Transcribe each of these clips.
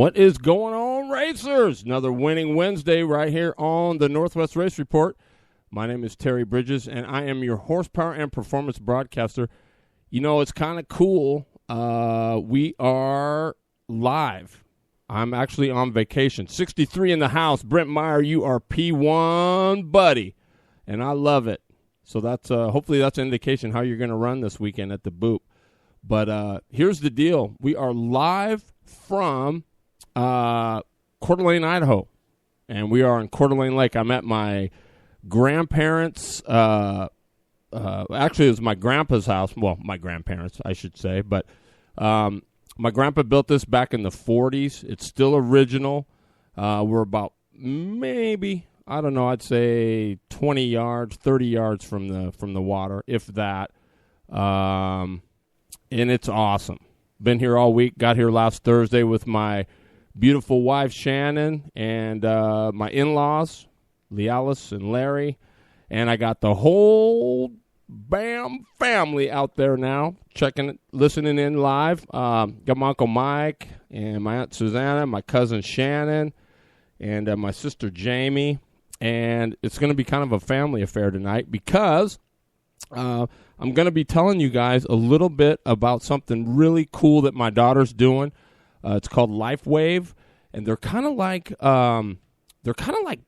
What is going on, racers? Another winning Wednesday right here on the Northwest Race Report. My name is Terry Bridges, and I am your horsepower and performance broadcaster. You know, it's kind of cool. We are live. I'm actually on vacation. 63 in the house. Brent Meyer, you are P1 buddy, and I love it. So that's hopefully that's an indication how you're going to run this weekend at the Boop. But here's the deal. We are live from Coeur d'Alene, Idaho, and we are on Coeur d'Alene Lake. I'm at my grandparents' actually it was my grandpa's house. Well, my grandparents, I should say, but my grandpa built this back in the 40s. It's still original. We're about maybe, I don't know, I'd say 20 yards, 30 yards from the water, if that. And it's awesome. Been here all week. Got here last Thursday with my beautiful wife, Shannon, and my in-laws, Lealis and Larry. And I got the whole BAM family out there now, listening in live. Got my Uncle Mike and my Aunt Susanna, my cousin Shannon, and my sister Jamie. And it's going to be kind of a family affair tonight because I'm going to be telling you guys a little bit about something really cool that my daughter's doing. It's called LifeWave, and they're kind of like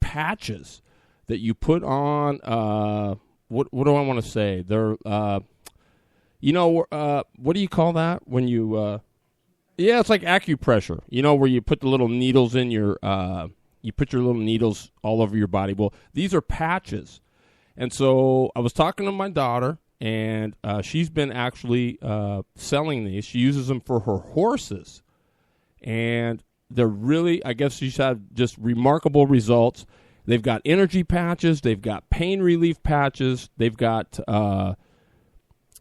patches that you put on. What do I want to say? They're what do you call that when you? Yeah, it's like acupressure. You know, where you put the little needles in your. You put your little needles all over your body. Well, these are patches, and so I was talking to my daughter. And she's been actually selling these. She uses them for her horses. And they're really, I guess she's had just remarkable results. They've got energy patches. They've got pain relief patches. They've got,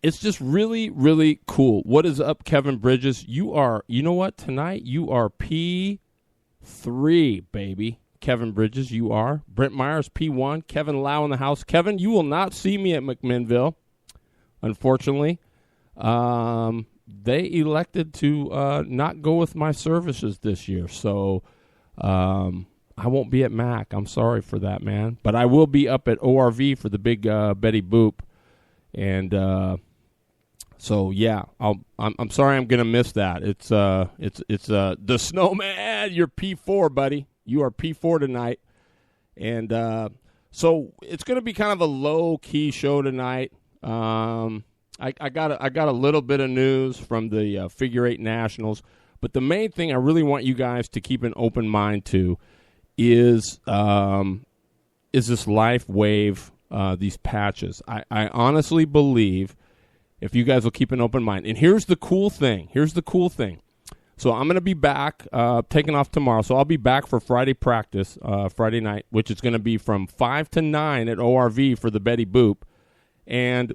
it's just really, really cool. What is up, Kevin Bridges? You know what? Tonight you are P3, baby. Kevin Bridges, you are. Brent Myers, P1. Kevin Lau in the house. Kevin, you will not see me at McMinnville. Unfortunately, they elected to not go with my services this year, so I won't be at Mac. I'm sorry for that, man. But I will be up at ORV for the big Betty Boop, and so yeah, I'm sorry I'm gonna miss that. It's the Snowman. You're P4, buddy. You are P4 tonight, and so it's gonna be kind of a low key show tonight. I got a little bit of news from the Figure 8 Nationals, but the main thing I really want you guys to keep an open mind to is this LifeWave, these patches. I honestly believe if you guys will keep an open mind. And here's the cool thing. So I'm going to be back, taking off tomorrow. So I'll be back for Friday practice, Friday night, which is going to be from 5 to 9 at ORV for the Betty Boop. And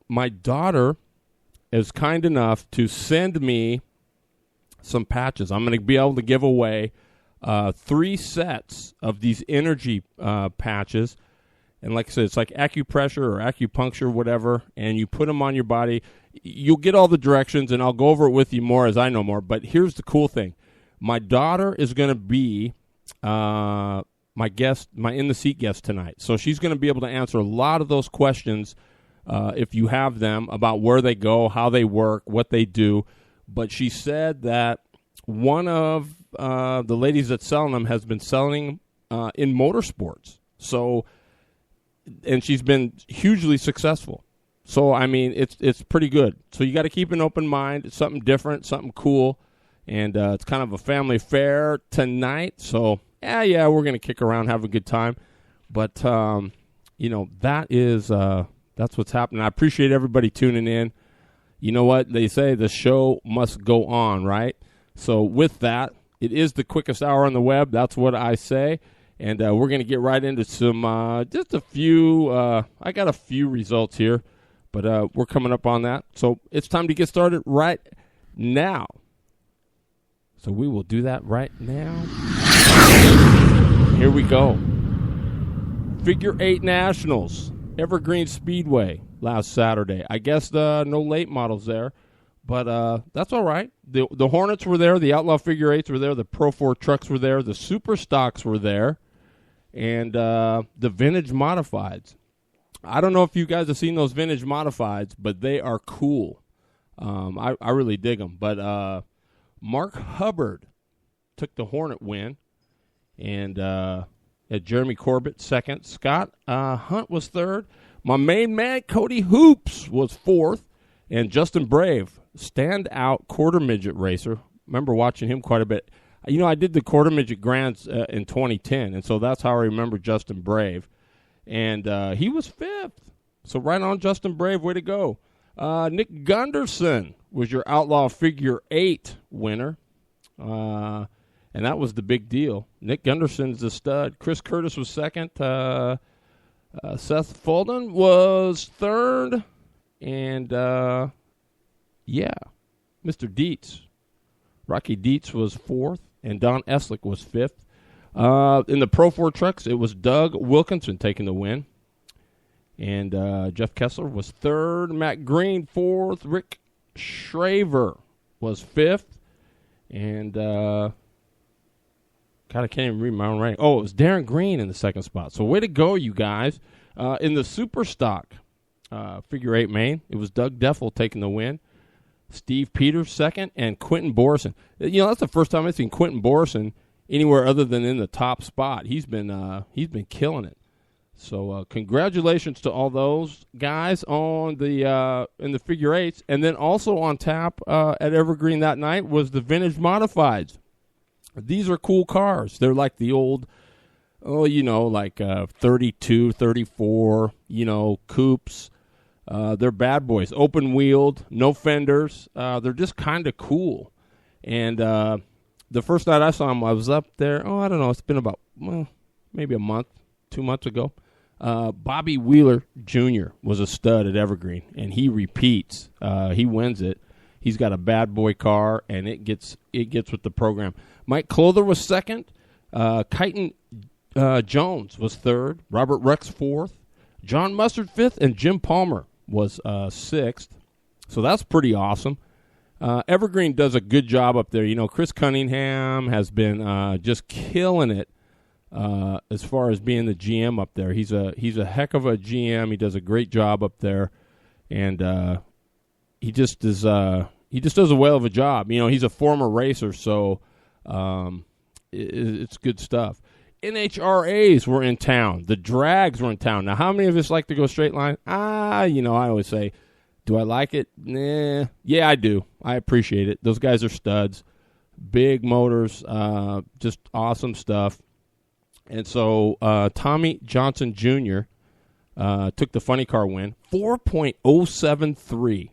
my daughter is kind enough to send me some patches. I'm going to be able to give away 3 sets of these energy patches. And like I said, it's like acupressure or acupuncture, whatever, and you put them on your body. You'll get all the directions, and I'll go over it with you more as I know more. But here's the cool thing. My daughter is going to be my guest, my in-the-seat guest tonight. So she's going to be able to answer a lot of those questions if you have them, about where they go, how they work, what they do. But she said that one of the ladies that's selling them has been selling in motorsports. So, and she's been hugely successful. So, I mean, it's pretty good. So you got to keep an open mind. It's something different, something cool. And it's kind of a family affair tonight. So, yeah, we're going to kick around, have a good time. But, that is... that's what's happening. I appreciate everybody tuning in. You know what? They say the show must go on, right? So with that, it is the quickest hour on the web. That's what I say. And we're going to get right into some, just a few, I got a few results here, but we're coming up on that. So it's time to get started right now. So we will do that right now. Here we go. Figure 8 Nationals. Evergreen Speedway last Saturday. I guess no late models there, But that's all right. The Hornets were there. The Outlaw Figure 8s were there. The Pro 4 trucks were there. The Super Stocks were there. And the Vintage Modifieds. I don't know if you guys have seen those Vintage Modifieds, but they are cool. I really dig them. But Mark Hubbard took the Hornet win. And Jeremy Corbett second. Scott Hunt was third. My main man, Cody Hoops, was fourth. And Justin Brave, standout quarter midget racer. Remember watching him quite a bit. You know, I did the quarter midget grands in 2010, and so that's how I remember Justin Brave. And he was fifth. So right on, Justin Brave, way to go. Nick Gunderson was your Outlaw Figure 8 winner. And that was the big deal. Nick Gunderson's the stud. Chris Curtis was second. Seth Fulden was third. And, Mr. Dietz. Rocky Dietz was fourth, and Don Eslick was fifth. In the Pro 4 trucks, it was Doug Wilkinson taking the win. And Jeff Kessler was third. Matt Green, fourth. Rick Shraver was fifth. And, God, I can't even read my own writing. Oh, it was Darren Green in the second spot. So way to go, you guys. In the Super Stock Figure 8 main, it was Doug Deffel taking the win. Steve Peters second, and Quentin Borison. You know, that's the first time I've seen Quentin Borison anywhere other than in the top spot. He's been killing it. So congratulations to all those guys on the in the Figure 8s, and then also on tap at Evergreen that night was the Vintage Modifieds. These are cool cars. They're like the old, like 32, 34, coupes. They're bad boys, open-wheeled, no fenders. They're just kind of cool. And the first night I saw them, I was up there. I don't know. It's been about, maybe a month, 2 months ago. Bobby Wheeler Jr. was a stud at Evergreen, and he repeats. He wins it. He's got a bad boy car, and it gets with the program. Mike Clother was second. Kyton Jones was third. Robert Rex fourth. John Mustard fifth, and Jim Palmer was sixth. So that's pretty awesome. Evergreen does a good job up there. Chris Cunningham has been just killing it as far as being the GM up there. He's a heck of a GM. He does a great job up there, and he just does a whale of a job. He's a former racer, so it's good stuff. NHRAs were in town. The drags were in town. Now, how many of us like to go straight line? I always say, do I like it? Nah. Yeah, I do. I appreciate it. Those guys are studs. Big motors. Just awesome stuff. And so Tommy Johnson Jr. Took the funny car win. 4.073.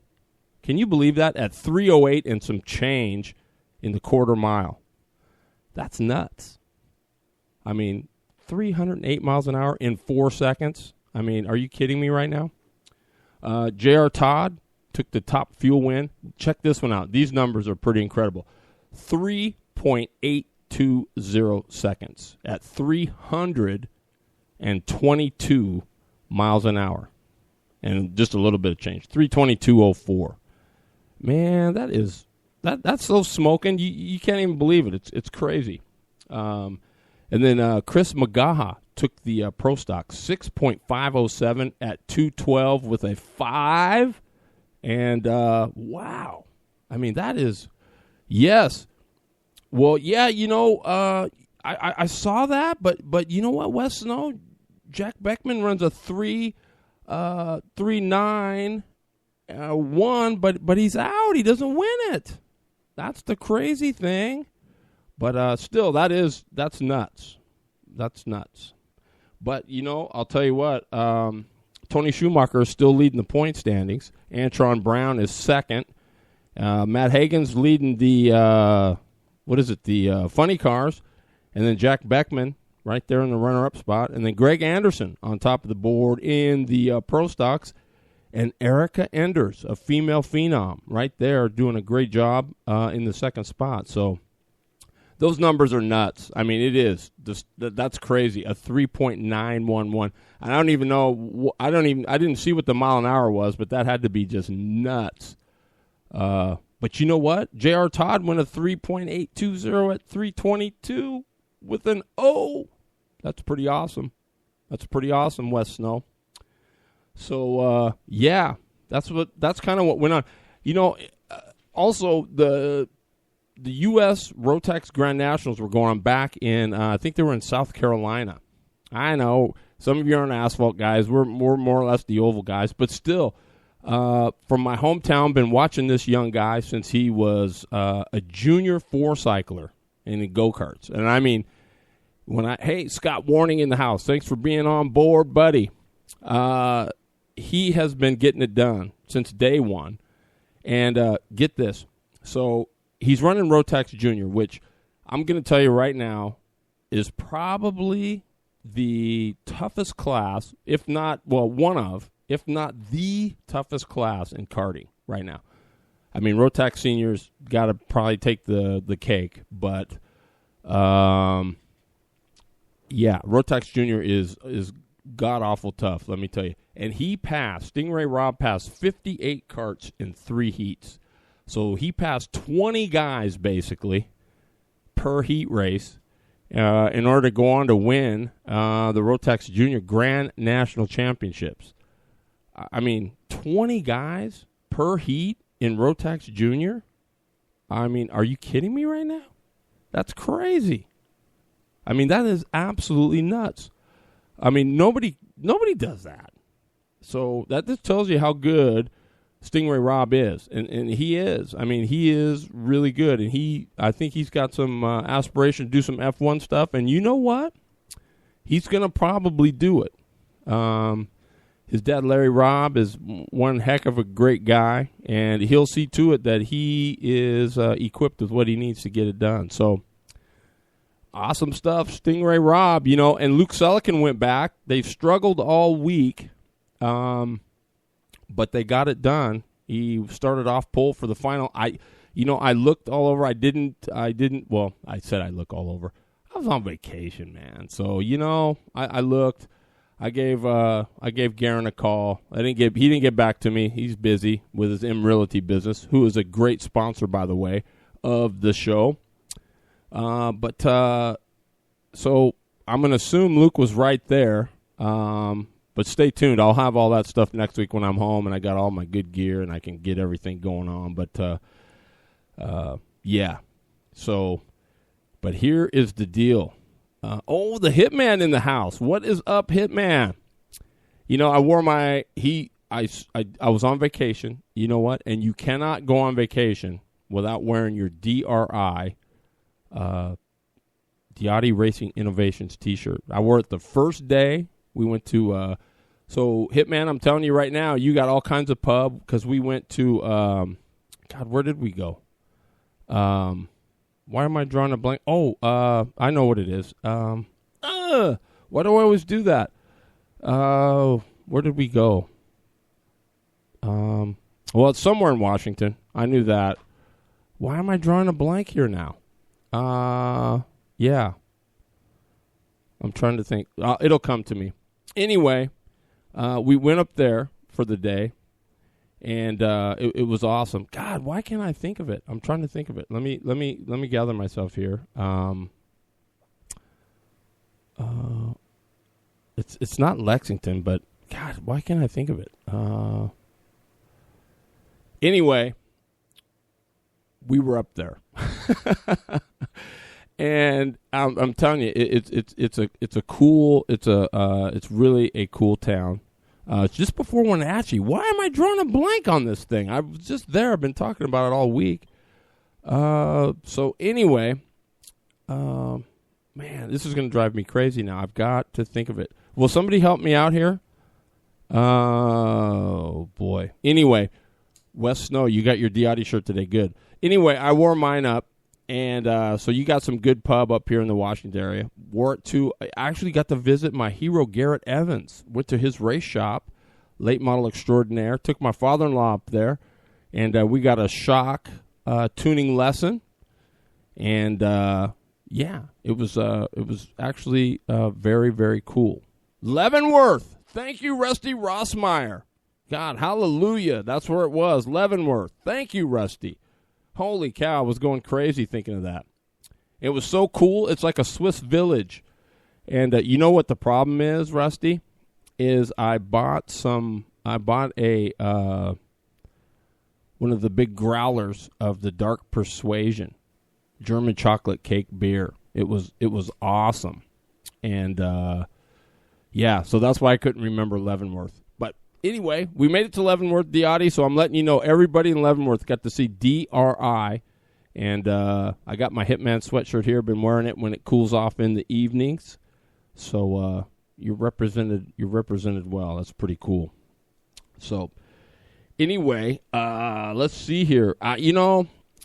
Can you believe that? At 3:08 and some change in the quarter mile. That's nuts. 308 miles an hour in 4 seconds. Are you kidding me right now? J.R. Todd took the top fuel win. Check this one out. These numbers are pretty incredible. 3.820 seconds at 322 miles an hour. And just a little bit of change. 322.04. Man, that's so smoking. You can't even believe it. It's crazy. And then Chris Magaha took the Pro Stock 6.507 at 212 with a 5. And, wow. That is, yes. Well, yeah, I saw that, but you know what, Wes Snow? Jack Beckman runs a 3.9 1, but he's out. He doesn't win it. That's the crazy thing. But still, that's nuts. That's nuts. But, I'll tell you what, Tony Schumacher is still leading the point standings. Antron Brown is second. Matt Hagan's leading the, funny cars. And then Jack Beckman right there in the runner-up spot. And then Greg Anderson on top of the board in the Pro Stocks. And Erica Enders, a female phenom, right there doing a great job in the second spot. So those numbers are nuts. It is. That's crazy. A 3.911. I don't even know. I didn't see what the mile an hour was, but that had to be just nuts. But you know what? J.R. Todd went a 3.820 at 322 with an O. That's pretty awesome. That's pretty awesome, Wes Snow. So, yeah, that's kind of what went on. You know, also the U.S. Rotex Grand Nationals were going on back in, I think they were in South Carolina. I know some of you aren't asphalt guys. We're more or less the oval guys. But still, from my hometown, been watching this young guy since he was a junior four-cycler in the go-karts. And, I mean, hey, Scott Warning in the house. Thanks for being on board, buddy. He has been getting it done since day one. And get this. So he's running Rotex Junior, which I'm going to tell you right now is probably the toughest class, if not the toughest class in karting right now. I mean, Rotex Seniors got to probably take the cake, but yeah, Rotex Junior is god-awful tough, let me tell you. And Stingray Rob passed 58 karts in 3 heats. So he passed 20 guys, basically, per heat race in order to go on to win the Rotex Junior Grand National Championships. I mean, 20 guys per heat in Rotex Junior? I mean, are you kidding me right now? That's crazy. I mean, that is absolutely nuts. I mean, nobody does that. So that just tells you how good Stingray Rob is. And he is. I mean, he is really good. And I think he's got some aspiration to do some F1 stuff. And you know what? He's going to probably do it. His dad, Larry Robb, is one heck of a great guy. And he'll see to it that he is equipped with what he needs to get it done. So, awesome stuff, Stingray Rob. You know, and Luke Selican went back. They've struggled all week. But they got it done. He started off pole for the final. I looked all over. I said I look all over. I was on vacation, man. So, I looked. I gave Garen a call. He didn't get back to me. He's busy with his M-Realty business, who is a great sponsor, by the way, of the show. So I'm going to assume Luke was right there. But stay tuned. I'll have all that stuff next week when I'm home and I got all my good gear and I can get everything going on. But, yeah. So, but here is the deal. The Hitman in the house. What is up, Hitman? I wore I was on vacation. You know what? And you cannot go on vacation without wearing your DRI, Diotti Racing Innovations t-shirt. I wore it the first day. We went to, so Hitman, I'm telling you right now, you got all kinds of pub, because we went to, where did we go? Why am I drawing a blank? I know what it is. Why do I always do that? Where did we go? Well, it's somewhere in Washington. I knew that. Why am I drawing a blank here now? Yeah. I'm trying to think. It'll come to me. Anyway, we went up there for the day, and it was awesome. God, why can't I think of it? I'm trying to think of it. Let me gather myself here. It's not Lexington, but God, why can't I think of it? Anyway, we were up there. And I'm telling you, it's really a cool town. It's just before Wenatchee. Why am I drawing a blank on this thing? I was just there. I've been talking about it all week. So anyway, man, this is going to drive me crazy now. I've got to think of it. Will somebody help me out here? Oh boy. Anyway, Wes Snow, you got your Diotti shirt today. Good. Anyway, I wore mine up. And so you got some good pub up here in the Washington area. I actually got to visit my hero, Garrett Evans. Went to his race shop, late model extraordinaire. Took my father-in-law up there, and we got a shock tuning lesson. And yeah, it was actually very, very cool. Leavenworth, thank you, Rusty Rossmeyer. God, hallelujah. That's where it was. Leavenworth. Thank you, Rusty. Holy cow, I was going crazy thinking of that. It was so cool. It's like a Swiss village. And you know what the problem is, Rusty? Is I bought a one of the big growlers of the Dark Persuasion German chocolate cake beer. It was awesome. And yeah, so that's why I couldn't remember Leavenworth. But anyway, we made it to Leavenworth, DeAudy, so I'm letting you know everybody in Leavenworth got to see DRI. And I got my Hitman sweatshirt here. Been wearing it when it cools off in the evenings. So you're represented well. That's pretty cool. So anyway, let's see here. I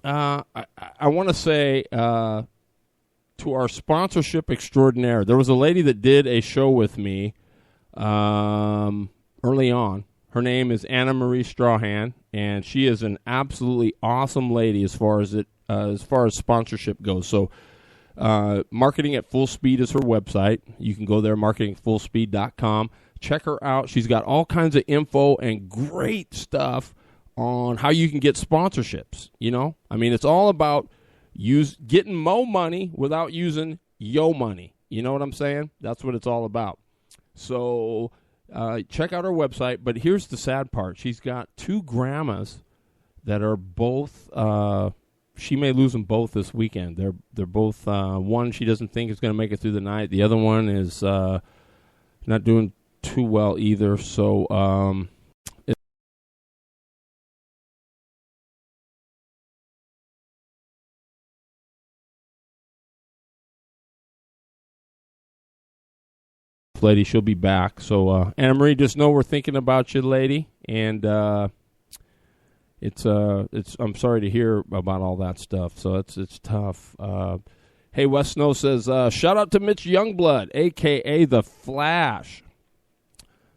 want to say to our sponsorship extraordinaire, there was a lady that did a show with me early on. Her name is Anna Marie Strahan, and she is an absolutely awesome lady as far as sponsorship goes. So Marketing at Full Speed is her website. You can go there, marketingfullspeed.com. Check her out. She's got all kinds of info and great stuff on how you can get sponsorships. You know, I mean, it's all about getting mo money without using yo money. You know what I'm saying? That's what it's all about. So check out her website. But here's the sad part. She's got two grandmas that are both she may lose them both this weekend. They're both one she doesn't think is going to make it through the night. The other one is not doing too well either. So lady, she'll be back. So Anna Marie, just know we're thinking about you, lady, and it's I'm sorry to hear about all that stuff. So it's tough. Hey, Wes Snow says shout out to Mitch Youngblood, aka the Flash,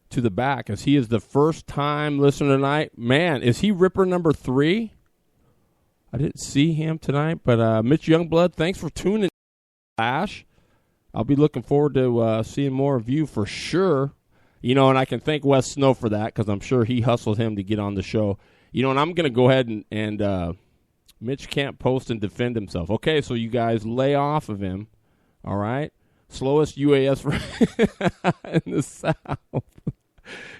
to the back, as he is the first time listener tonight. Man, is he Ripper number 3? I didn't see him tonight, but Mitch Youngblood, thanks for tuning in, Flash. I'll be looking forward to seeing more of you for sure. You know, and I can thank Wes Snow for that, because I'm sure he hustled him to get on the show. You know, and I'm going to go ahead and Mitch can't post and defend himself. Okay, so you guys lay off of him, all right? Slowest UAS in the South.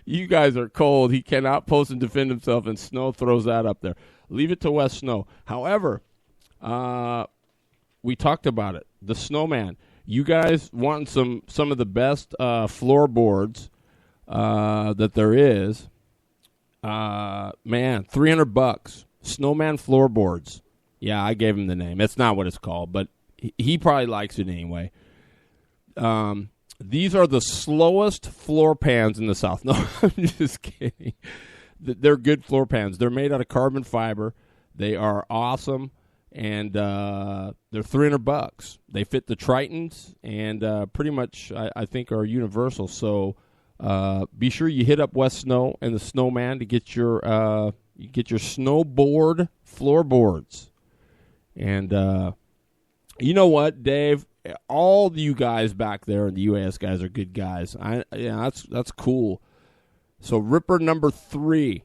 You guys are cold. He cannot post and defend himself, and Snow throws that up there. Leave it to Wes Snow. However, we talked about it. The Snowman. You guys want some of the best floorboards that there is. Man, $300. Snowman floorboards. Yeah, I gave him the name. It's not what it's called, but he probably likes it anyway. These are the slowest floor pans in the South. No, I'm just kidding. They're good floor pans. They're made out of carbon fiber. They are awesome. And they're $300. They fit the Tritons, and pretty much I think are universal. So be sure you hit up Wes Snow and the Snowman to get your snowboard floorboards. And you know what, Dave? All you guys back there, and the UAS guys are good guys. That's cool. So Ripper number 3,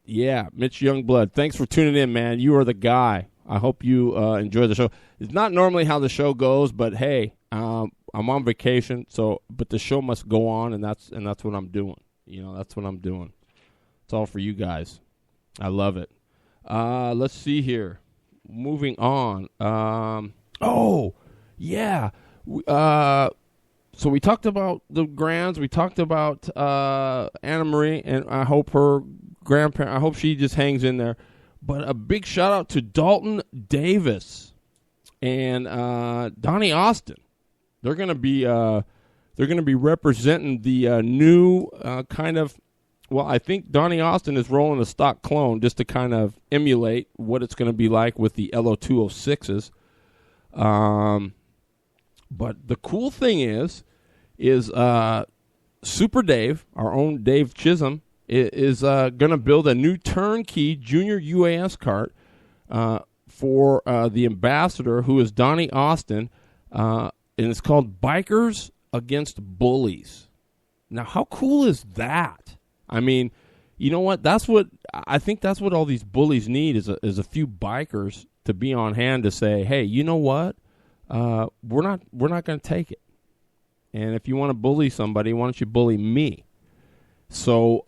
yeah, Mitch Youngblood. Thanks for tuning in, man. You are the guy. I hope you enjoy the show. It's not normally how the show goes, but hey, I'm on vacation, but the show must go on, and that's what I'm doing. You know, that's what I'm doing. It's all for you guys. I love it. Let's see here. Moving on. Oh, yeah. So we talked about the Grands. We talked about Anna Marie, and I hope her grandparent. I hope she just hangs in there. But a big shout out to Dalton Davis and Donnie Austin. They're going to be representing the new kind of. Well, I think Donnie Austin is rolling a stock clone just to kind of emulate what it's going to be like with the LO206s. But the cool thing is Super Dave, our own Dave Chisholm, is going to build a new turnkey junior UAS cart for the ambassador, who is Donnie Austin, and it's called Bikers Against Bullies. Now, how cool is that? I mean, you know what? I think that's what all these bullies need is a few bikers to be on hand to say, hey, you know what? We're not going to take it. And if you want to bully somebody, why don't you bully me? So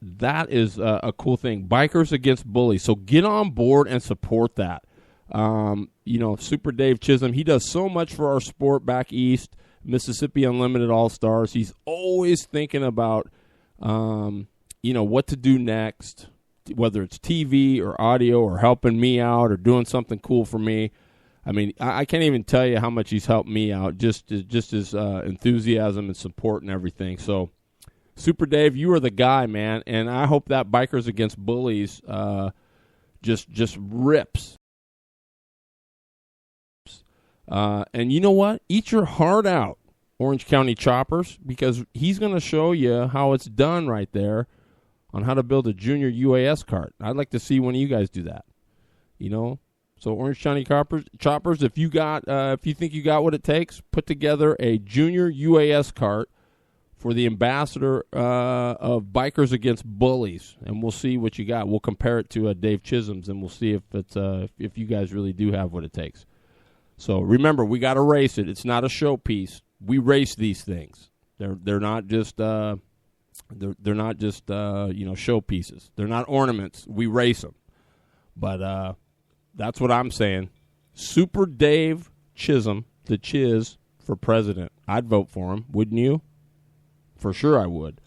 that is a cool thing. Bikers against bullies. So get on board and support that. Super Dave Chisholm, he does so much for our sport back east, Mississippi Unlimited All-Stars. He's always thinking about, what to do next, whether it's TV or audio or helping me out or doing something cool for me. I mean, I can't even tell you how much he's helped me out, just his enthusiasm and support and everything. So, Super Dave, you are the guy, man, and I hope that Bikers Against Bullies just rips. And you know what? Eat your heart out, Orange County Choppers, because he's going to show you how it's done right there on how to build a junior UAS cart. I'd like to see one of you guys do that. So Orange County Choppers, if you think you got what it takes, put together a junior UAS cart for the ambassador of Bikers Against Bullies, and we'll see what you got. We'll compare it to Dave Chisholm's, and we'll see if it's if you guys really do have what it takes. So remember, we got to race it. It's not a showpiece. We race these things. They're not just they're not just showpieces. They're not ornaments. We race them. But that's what I'm saying. Super Dave Chisholm, the Chiz, for president. I'd vote for him, wouldn't you? For sure I would.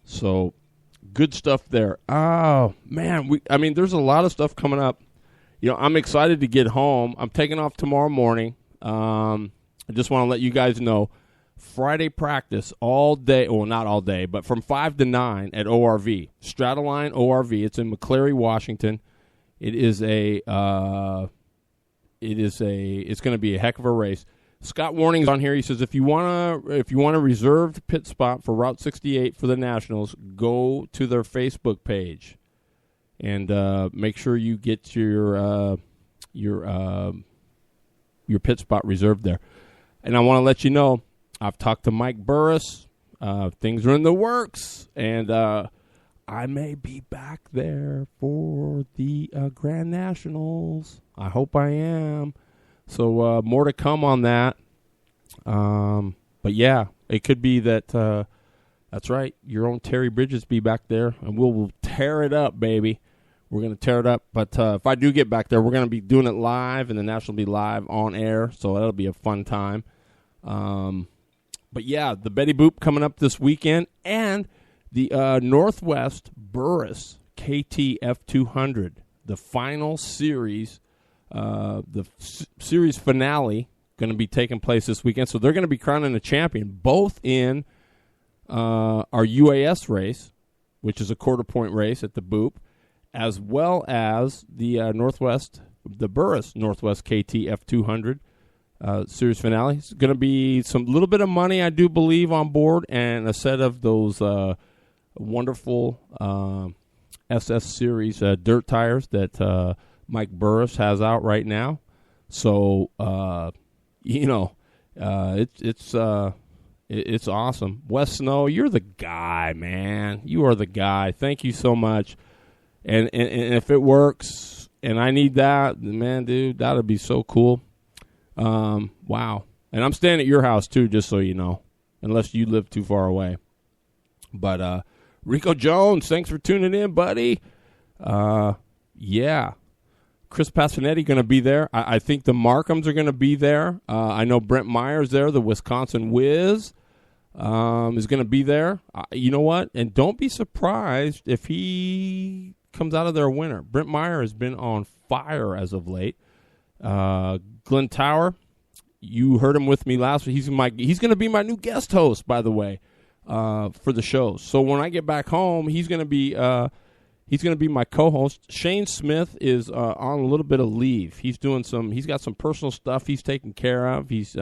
So, good stuff there. Oh, man. There's a lot of stuff coming up. I'm excited to get home. I'm taking off tomorrow morning. I just want to let you guys know, Friday practice all day. Well, not all day, but from 5 to 9 at ORV. Strataline ORV. It's in McCleary, Washington. It's going to be a heck of a race. Scott Warning's on here. He says if you want a reserved pit spot for Route 68 for the Nationals, go to their Facebook page and make sure you get your pit spot reserved there. And I want to let you know, I've talked to Mike Burris. Things are in the works, and I may be back there for the Grand Nationals. I hope I am. So more to come on that. But yeah, it could be that that's right. Your own Terry Bridges be back there, and we'll tear it up, baby. We're going to tear it up. But if I do get back there, we're going to be doing it live, and the National will be live on air, so that'll be a fun time. But yeah, the Betty Boop coming up this weekend, and the Northwest Burris KTF 200, the final series. The series finale going to be taking place this weekend, so they're going to be crowning a champion both in our UAS race, which is a quarter-point race at the Boop, as well as the the Burris Northwest KTF 200 series finale. It's going to be some little bit of money, I do believe, on board, and a set of those wonderful SS series dirt tires that Mike Burris has out right now. So, it's awesome. Wes Snow, you're the guy, man. You are the guy. Thank you so much. And if it works and I need that, man, dude, that would be so cool. Wow. And I'm staying at your house, too, just so you know, unless you live too far away. But Rico Jones, thanks for tuning in, buddy. Yeah. Chris Passanetti going to be there. I think the Markhams are going to be there. I know Brent Meyer's there, the Wisconsin Whiz, is going to be there. You know what? And don't be surprised if he comes out of there a winner. Brent Meyer has been on fire as of late. Glenn Tower, you heard him with me last week. He's going to be my new guest host, by the way, for the shows. So when I get back home, he's going to be my co-host. Shane Smith is on a little bit of leave. He's got some personal stuff he's taking care of. He's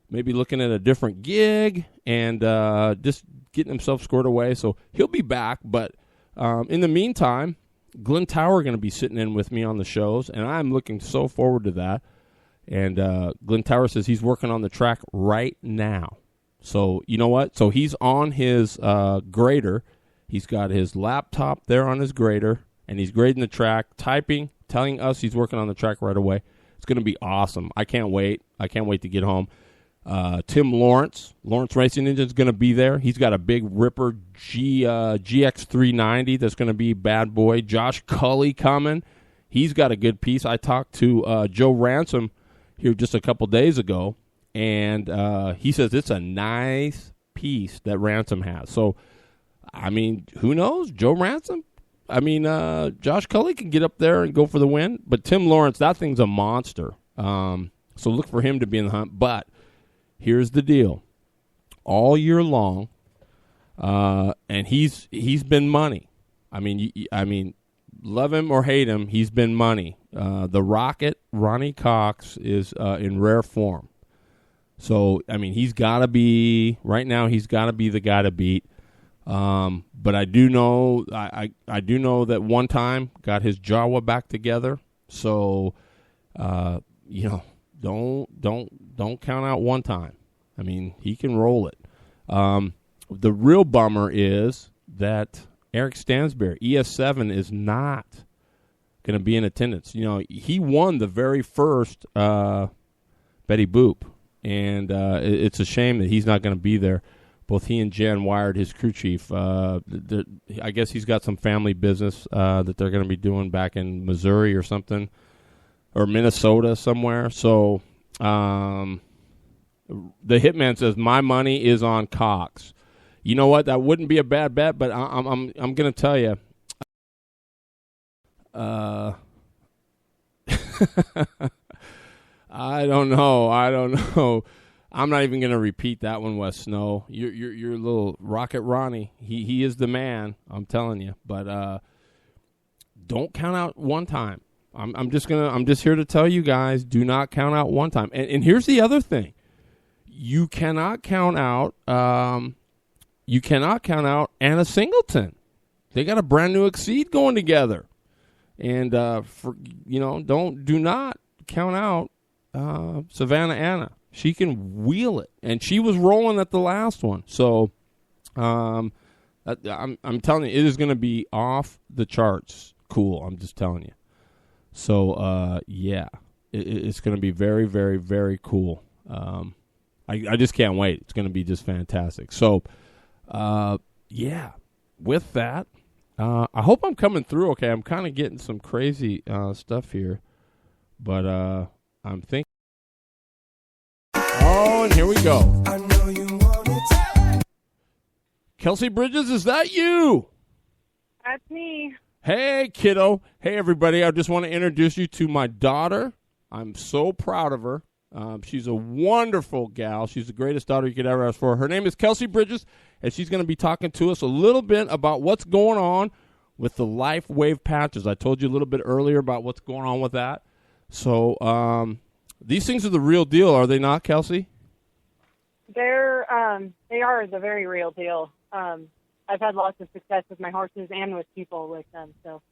maybe looking at a different gig and just getting himself squared away. So he'll be back. But in the meantime, Glenn Tower going to be sitting in with me on the shows, and I'm looking so forward to that. And Glenn Tower says he's working on the track right now. So you know what? So he's on his grader, He's got his laptop there on his grader, and he's grading the track, typing, telling us he's working on the track right away. It's going to be awesome. I can't wait. I can't wait to get home. Tim Lawrence Racing Engine is going to be there. He's got a big Ripper GX390 that's going to be bad boy. Josh Cully coming. He's got a good piece. I talked to Joe Ransom here just a couple days ago, and he says it's a nice piece that Ransom has. So, I mean, who knows? Joe Ransom? I mean, Josh Cully can get up there and go for the win. But Tim Lawrence, that thing's a monster. So look for him to be in the hunt. But here's the deal. All year long, and he's been money. I mean, love him or hate him, he's been money. The Rocket, Ronnie Cox, is in rare form. So, I mean, he's got to be, right now, he's got to be the guy to beat. But I do know, I do know that one time got his Jawa back together. So, you know, don't count out one time. I mean, he can roll it. The real bummer is that Eric Stansberry, ES7, is not going to be in attendance. You know, he won the very first Betty Boop, and it's a shame that he's not going to be there. Both he and Jen Wired, his crew chief, I guess he's got some family business that they're going to be doing back in Missouri or something, or Minnesota somewhere. So the hitman says, my money is on Cox. You know what? That wouldn't be a bad bet, but I'm going to tell you. I don't know. I'm not even going to repeat that one, Wes Snow. You're little Rocket Ronnie. He is the man. I'm telling you. But don't count out one time. I'm just here to tell you guys, do not count out one time. And here's the other thing. You cannot count out. You cannot count out Anna Singleton. They got a brand new Exceed going together, and do not count out Savannah Anna. She can wheel it, and she was rolling at the last one. So, I'm telling you, it is going to be off the charts. Cool. I'm just telling you. So, yeah, it's going to be very, very, very cool. I just can't wait. It's going to be just fantastic. So. Yeah, with that, I hope I'm coming through okay. I'm kind of getting some crazy stuff here, but I'm thinking. Oh, and here we go. I know you want it. Kelsey Bridges, is that you? That's me. Hey, kiddo. Hey, everybody. I just want to introduce you to my daughter. I'm so proud of her. She's a wonderful gal. She's the greatest daughter you could ever ask for. Her name is Kelsey Bridges, and she's going to be talking to us a little bit about what's going on with the LifeWave patches. I told you a little bit earlier about what's going on with that. So these things are the real deal, are they not, Kelsey? They are the very real deal. I've had lots of success with my horses and with people with them. So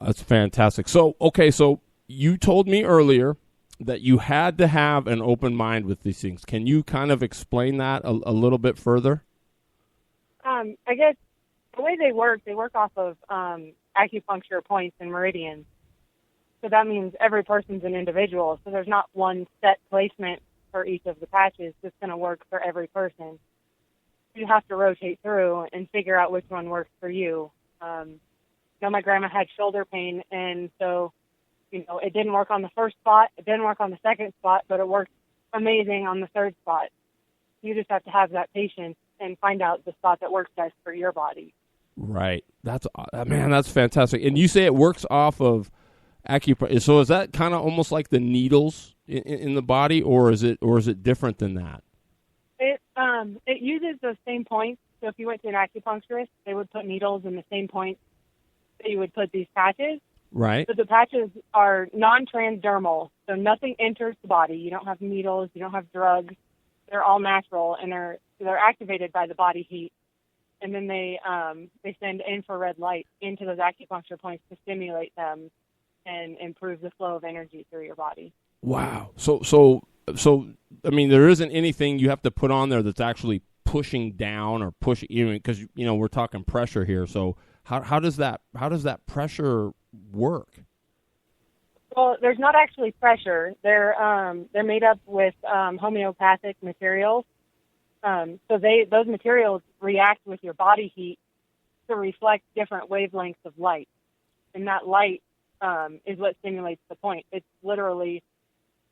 that's fantastic. So, okay, so you told me earlier that you had to have an open mind with these things. Can you kind of explain that a little bit further? I guess the way they work off of acupuncture points and meridians. So that means every person's an individual. So there's not one set placement for each of the patches that's going to work for every person. You have to rotate through and figure out which one works for you. My grandma had shoulder pain, and so it didn't work on the first spot, it didn't work on the second spot, but it worked amazing on the third spot. You just have to have that patience and find out the spot that works best for your body. Right. That's fantastic. And you say it works off of acupuncture. So is that kind of almost like the needles in the body, or is it different than that? It uses those same points. So if you went to an acupuncturist, they would put needles in the same points that you would put these patches. Right. But the patches are non-transdermal, so nothing enters the body. You don't have needles, you don't have drugs. They're all natural, and they're activated by the body heat. And then they send infrared light into those acupuncture points to stimulate them and improve the flow of energy through your body. Wow. So I mean, there isn't anything you have to put on there that's actually pushing down or pushing, because we're talking pressure here. So how does that pressure work? Well, there's not actually pressure. They're made up with homeopathic materials. So those materials react with your body heat to reflect different wavelengths of light, and that light is what stimulates the point. It's literally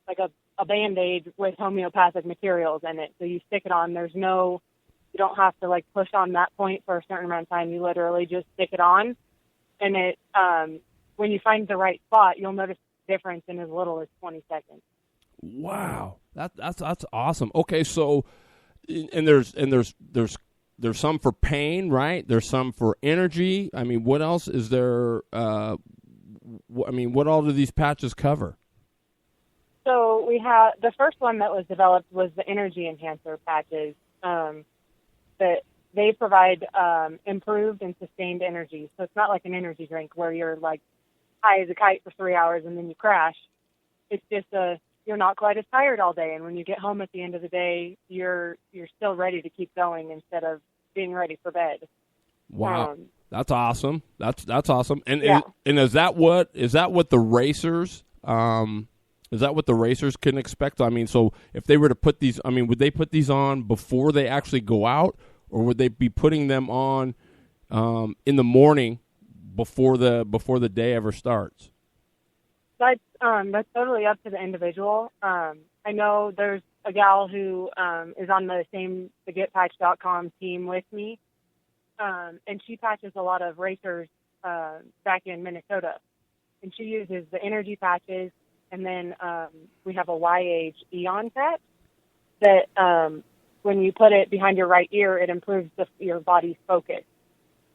like a Band-Aid with homeopathic materials in it. So you stick it on. You don't have to like push on that point for a certain amount of time. You literally just stick it on, and it when you find the right spot, you'll notice the difference in as little as 20 seconds. Wow, that's awesome. Okay, so and there's some for pain, right? There's some for energy. I mean, what else is there? What all do these patches cover? So we have the first one that was developed was the energy enhancer patches. That they provide improved and sustained energy. So it's not like an energy drink where you're like high as a kite for 3 hours and then you crash. It's just you're not quite as tired all day, and when you get home at the end of the day, you're still ready to keep going instead of being ready for bed. Wow, that's awesome. That's awesome. And yeah. and is that what the racers? Is that what the racers can expect? I mean, so if they were to put these, would they put these on before they actually go out, or would they be putting them on in the morning before the day ever starts? That's totally up to the individual. I know there's a gal who is on the getpatch.com team with me, and she patches a lot of racers back in Minnesota, and she uses the energy patches. And then we have a Y-Age Eon patch that when you put it behind your right ear, it improves your body's focus.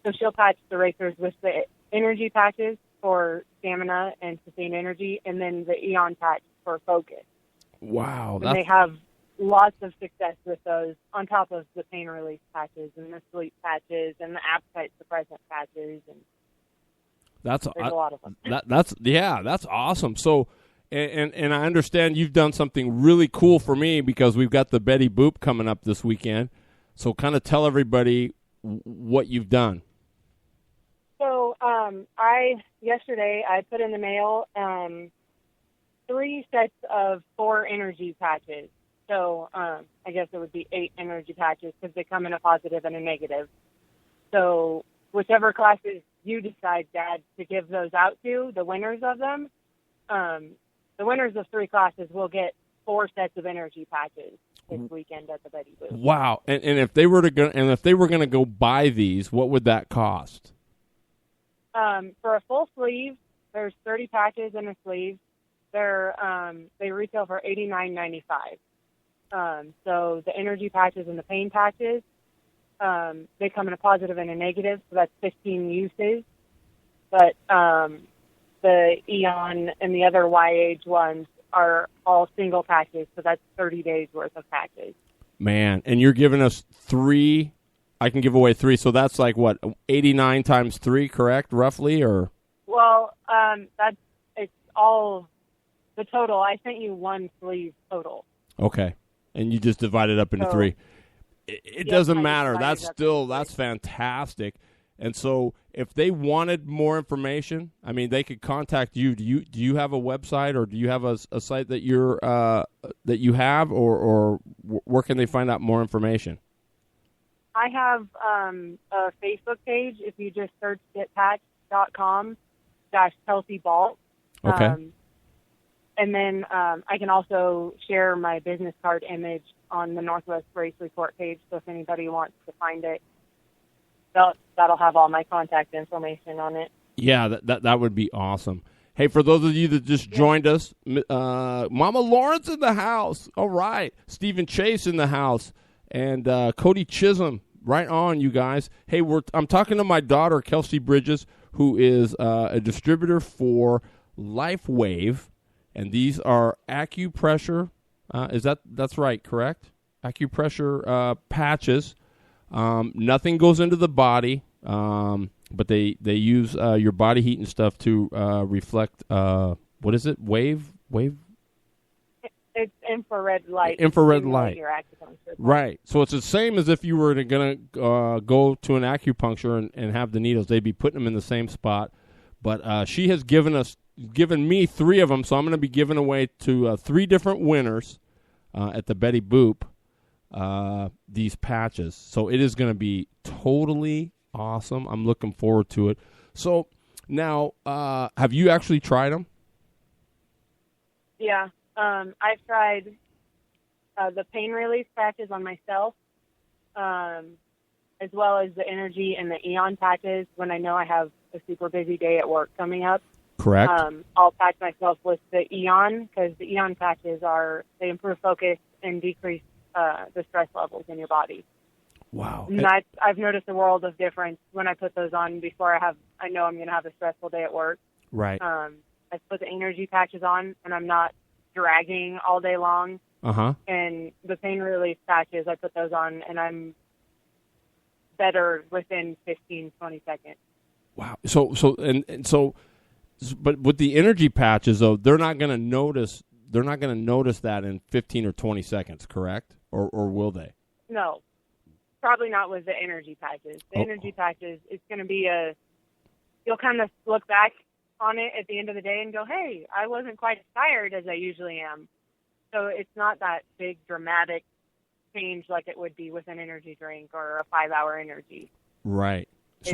So she'll patch the racers with the energy patches for stamina and sustained energy, and then the Eon patch for focus. Wow. And they have lots of success with those on top of the pain relief patches and the sleep patches and the appetite suppressant patches. And there's a lot of them. That's awesome. So, and I understand you've done something really cool for me because we've got the Betty Boop coming up this weekend. So kind of tell everybody what you've done. So yesterday I put in the mail 3 sets of 4 energy patches. So I guess it would be 8 energy patches because they come in a positive and a negative. So whichever classes you decide, Dad, to give those out to, the winners of them, the winners of 3 classes will get 4 sets of energy patches this weekend at the Betty Boop. Wow! And if they were going to go buy these, what would that cost? For a full sleeve, there's 30 patches in a sleeve. They retail for $89.95. So the energy patches and the pain patches, they come in a positive and a negative, so that's 15 uses. But the Eon and the other Y-Age ones are all single patches, so that's 30 days worth of patches. Man, and you're giving us 3. I can give away 3, so that's like what, 89 times 3, correct, roughly, or? Well, it's all the total. I sent you 1 sleeve total. Okay, and you just divide it up into 3. It doesn't matter. That's fantastic. And so, if they wanted more information, they could contact you. Do you have a website, or do you have a site that you have, or where can they find out more information? I have a Facebook page. If you just search getpatch.com/Kelsey Balt. Okay. And then I can also share my business card image on the Northwest Race Report page. So if anybody wants to find it, that'll have all my contact information on it. Yeah, that would be awesome. Hey, for those of you that just joined us, Mama Lawrence in the house. All right. Stephen Chase in the house. And Cody Chisholm. Right on, you guys. Hey, I'm talking to my daughter, Kelsey Bridges, who is a distributor for LifeWave. And these are acupressure. That's right, correct? Acupressure patches. Nothing goes into the body, but they use your body heat and stuff to reflect. What is it? Wave? It's infrared light. Infrared light. Your acupuncture. Right. So it's the same as if you were going to go to an acupuncture and have the needles. They'd be putting them in the same spot. But she has given me 3 of them, so I'm going to be giving away to 3 different winners at the Betty Boop these patches. So it is going to be totally awesome. I'm looking forward to it. So now, have you actually tried them? Yeah. I've tried the pain relief patches on myself, as well as the energy and the Eon patches when I know I have a super busy day at work coming up. Correct. I'll patch myself with the Eon because the Eon patches they improve focus and decrease the stress levels in your body. Wow. And I've noticed a world of difference when I put those on before I know I'm going to have a stressful day at work. Right. I put the energy patches on and I'm not dragging all day long. Uh-huh. And the pain relief patches, I put those on and I'm better within 15, 20 seconds. Wow. So but with the energy patches though, they're not going to notice that in 15 or 20 seconds, correct? Or will they? No. Probably not with the energy patches. The energy patches, it's going to be you'll kind of look back on it at the end of the day and go, hey, I wasn't quite as tired as I usually am. So it's not that big dramatic change like it would be with an energy drink or a 5-hour energy. Right. It's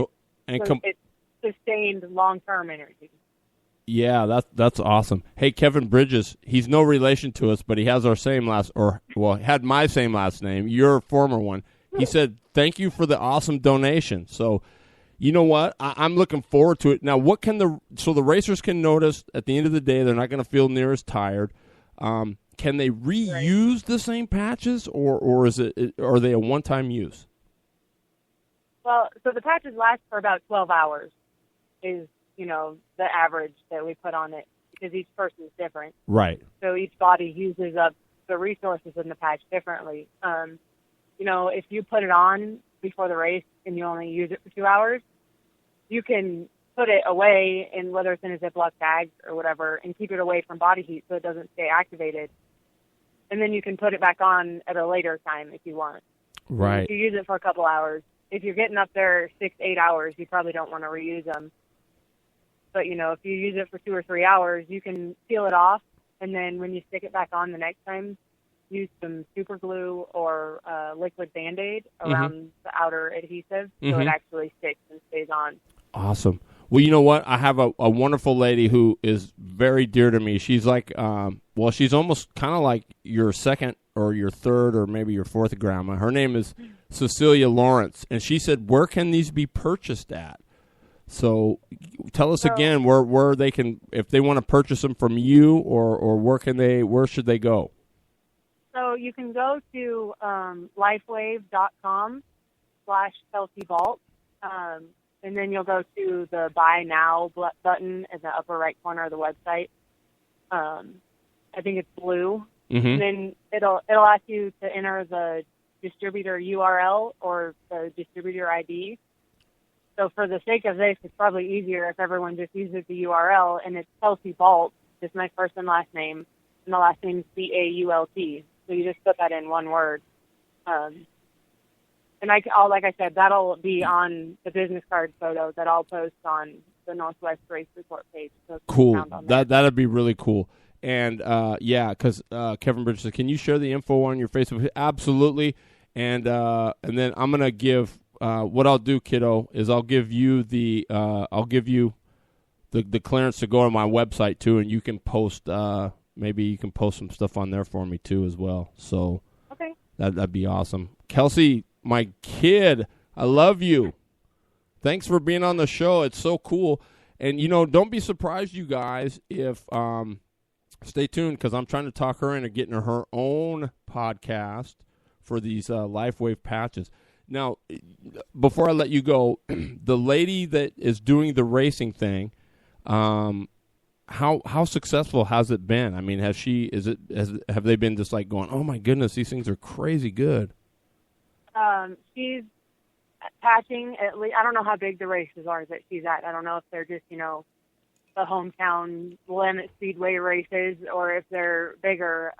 sustained long-term energy. Yeah, that's awesome. Hey, Kevin Bridges, he's no relation to us, but he has our same had my same last name, your former one. He said, thank you for the awesome donation. So, you know what? I'm looking forward to it. Now, so the racers can notice at the end of the day, they're not going to feel near as tired. Can they reuse the same patches, or are they a one-time use? Well, so the patches last for about 12 hours is, the average that we put on it because each person is different. Right. So each body uses up the resources in the patch differently. If you put it on before the race and you only use it for 2 hours, you can put it away in whether it's in a Ziploc bag or whatever and keep it away from body heat so it doesn't stay activated. And then you can put it back on at a later time if you want. Right. If you use it for a couple hours, if you're getting up there 6-8 hours, you probably don't want to reuse them. But, if you use it for 2 or 3 hours, you can peel it off. And then when you stick it back on the next time, use some super glue or liquid Band-Aid around the outer adhesive so it actually sticks and stays on. Awesome. Well, you know what? I have a wonderful lady who is very dear to me. She's like, she's almost kind of like your second or your third or maybe your fourth grandma. Her name is Cecilia Lawrence. And she said, where can these be purchased at? So tell us again where they can, if they want to purchase them from you or where should they go? So you can go to lifewave.com/Kelsey Vault, and then you'll go to the Buy Now button in the upper right corner of the website. I think it's blue. Mm-hmm. And then it'll ask you to enter the distributor URL or the distributor ID. So for the sake of this, it's probably easier if everyone just uses the URL, and it's Kelsey Vault, just my first and last name, and the last name is Bault. So you just put that in one word. And like I said, that'll be on the business card photo that I'll post on the Northwest Race Report page. So cool. That'd be really cool. And, because Kevin Bridges said, can you share the info on your Facebook? Absolutely. And then I'm going to give what I'll do, kiddo, is I'll give you the clearance to go on my website, too, and you can post maybe you can post some stuff on there for me, too, as well. So okay. That'd be awesome. Kelsey, my kid, I love you. Thanks for being on the show. It's so cool. And, don't be surprised, you guys, if stay tuned because I'm trying to talk her into getting her own podcast for these LifeWave patches. Now, before I let you go, the lady that is doing the racing thing, how successful has it been? I mean, have they been just like going, oh my goodness, these things are crazy good? She's patching at least. I don't know how big the races are that she's at. I don't know if they're just the hometown limit speedway races or if they're bigger.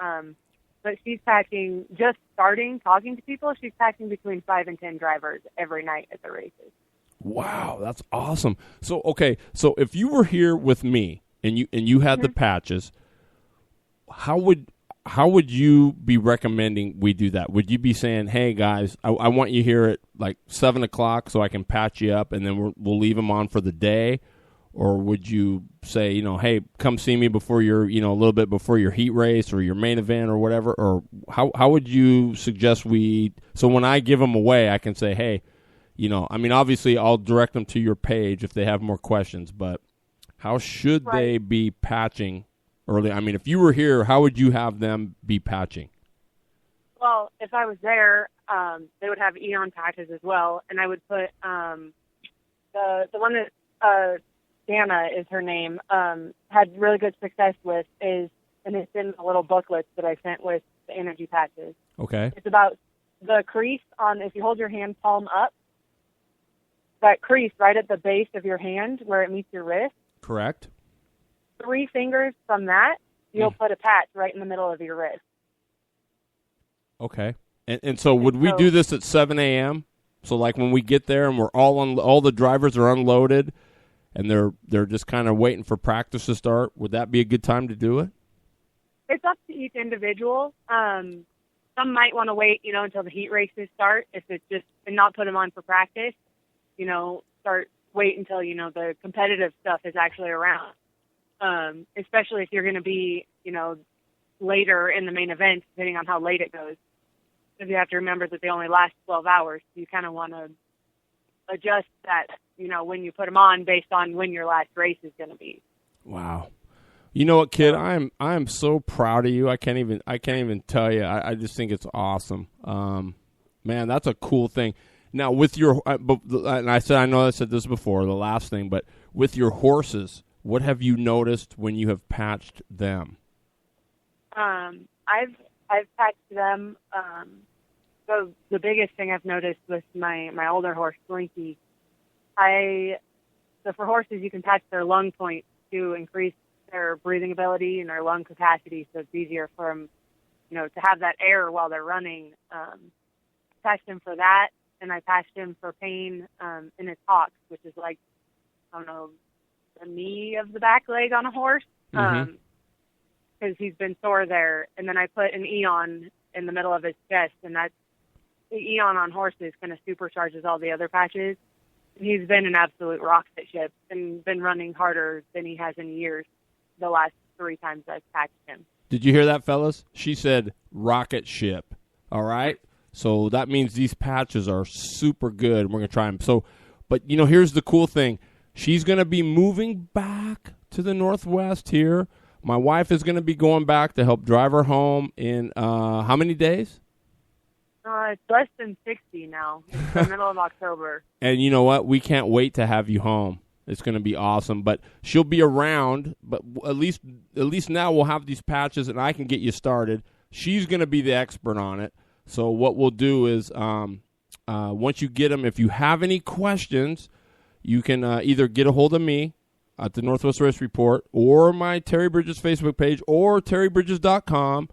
But she's patching, just starting talking to people, she's patching between 5 and 10 drivers every night at the races. Wow, that's awesome. So, okay, so if you were here with me and you had the patches, how would you be recommending we do that? Would you be saying, hey, guys, I want you here at like 7 o'clock so I can patch you up and then we'll leave them on for the day? Or would you say, hey, come see me before your, a little bit before your heat race or your main event or whatever? Or how would you suggest so when I give them away, I can say, hey, obviously I'll direct them to your page if they have more questions, but how should they be patching early? I mean, if you were here, how would you have them be patching? Well, if I was there, they would have Eon patches as well, and I would put the one that Dana is her name, had really good success with and it's in the little booklets that I sent with the energy patches. Okay. It's about the crease if you hold your hand palm up, that crease right at the base of your hand where it meets your wrist. Correct. 3 fingers from that, you'll put a patch right in the middle of your wrist. Okay. And so would we do this at 7 a.m.? So like when we get there and we're all the drivers are unloaded and they're just kind of waiting for practice to start, would that be a good time to do it? It's up to each individual. Some might want to wait, until the heat races start, if it's just, and not put them on for practice, wait until, the competitive stuff is actually around. Especially if you're going to be, later in the main event, depending on how late it goes. Because you have to remember that they only last 12 hours. So you kind of want to adjust that, when you put them on based on when your last race is going to be. Wow. You know what, kid? I am so proud of you. I can't even tell you. I just think it's awesome. Man, that's a cool thing. Now with your, and I know I said this before, the last thing, but with your horses, what have you noticed when you have patched them? I've patched them. So the biggest thing I've noticed with my older horse, Slinky, so for horses, you can patch their lung points to increase their breathing ability and their lung capacity, so it's easier for them, to have that air while they're running. Patched him for that, and I patched him for pain in his hocks, which is like, I don't know, the knee of the back leg on a horse, because he's been sore there. And then I put an Eon in the middle of his chest, and that's the Eon on horses kind of supercharges all the other patches. He's been an absolute rocket ship and been running harder than he has in years the last 3 times I've patched him. Did you hear that, fellas? She said rocket ship. All right? So that means these patches are super good. We're going to try them. So, but, here's the cool thing. She's going to be moving back to the Northwest here. My wife is going to be going back to help drive her home in how many days? It's less than 60 now. It's the middle of October. And you know what? We can't wait to have you home. It's going to be awesome. But she'll be around. But at least now we'll have these patches, and I can get you started. She's going to be the expert on it. So what we'll do is once you get them, if you have any questions, you can either get a hold of me at the Northwest Race Report or my Terry Bridges Facebook page or terrybridges.com.